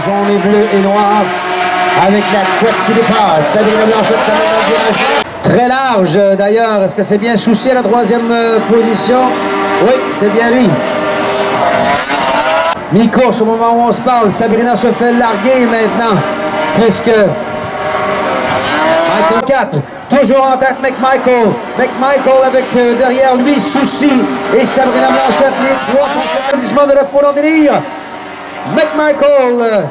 jaune et bleu et noir, avec la couette qui dépasse. Sabrina Blanchette, ça met très large d'ailleurs. Est-ce que c'est bien Soucy à la troisième position? Oui, c'est bien lui. Mi-course au moment où on se parle. Sabrina se fait larguer maintenant, puisque Michael 4, toujours en tête McMichael. McMichael avec derrière lui Soucy et Sabrina Blanchette, les trois applaudissements de la foule en délire. McMichael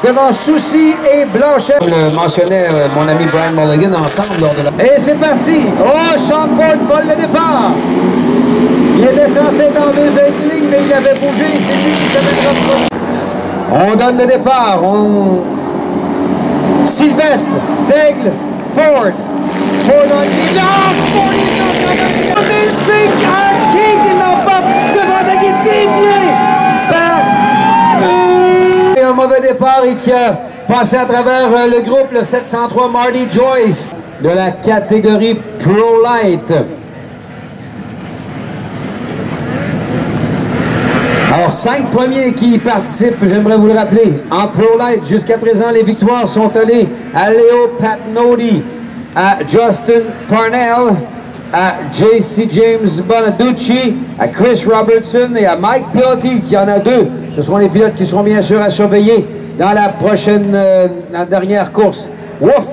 devant Soucy et Blanchette. Je mentionnais mon ami Brian Mulligan ensemble lors de la... Et c'est parti! Oh, Sean Ford vole le départ! Il était censé être en deuxième ligne, mais il avait bougé, c'est lui qui s'avait comme ça. On donne le départ, Sylvestre, Daigle, Ford en ligne. Ford est en mais c'est qui n'a pas devant la guide dévié par un mauvais départ et qui a passé à travers le groupe, le 703 Marty Joyce de la catégorie Pro Light. Alors, 5 premiers qui participent, j'aimerais vous le rappeler. En Pro Light, jusqu'à présent, les victoires sont allées à Leo Patnodi, à Justin Parnell, à J.C. James Bonaducci, à Chris Robertson et à Mike Pilotti, qui en a 2. Ce seront les pilotes qui seront bien sûr à surveiller dans la prochaine, la dernière course. Wouf!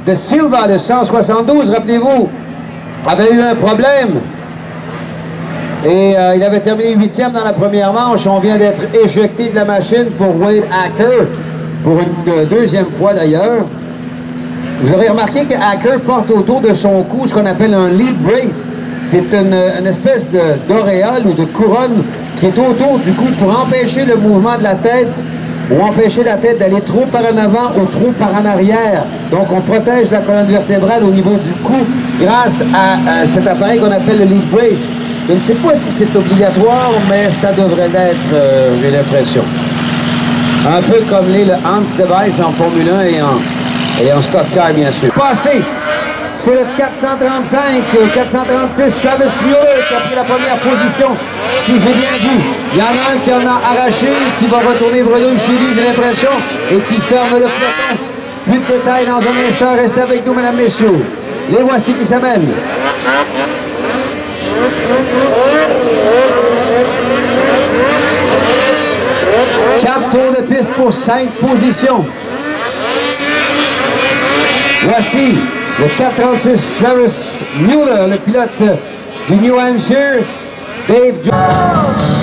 De Silva de 172, rappelez-vous, avait eu un problème. Et il avait terminé 8e dans la première manche. On vient d'être éjecté de la machine pour Wade Acker, pour une deuxième fois d'ailleurs. Vous avez remarqué que Acker porte autour de son cou ce qu'on appelle un lead brace. C'est une espèce d'auréole ou de couronne qui est autour du cou pour empêcher le mouvement de la tête ou empêcher la tête d'aller trop par en avant ou trop par en arrière. Donc on protège la colonne vertébrale au niveau du cou grâce à cet appareil qu'on appelle le lead brace. Je ne sais pas si c'est obligatoire, mais ça devrait l'être, j'ai l'impression. Un peu comme le Hans Device en Formule 1 et en stock car, bien sûr. Passé, c'est le 435, 436, Travis Mueller qui a pris la première position, si j'ai bien vu. Il y en a un qui en a arraché, qui va retourner bredouille chez lui, j'ai l'impression, et qui ferme le peloton. Plus de détails dans un instant, restez avec nous, mesdames, messieurs. Les voici qui s'amènent. 4 tours de piste pour 5 positions. Voici le 436 Travis Mueller, le pilote du New Hampshire, Dave Jones.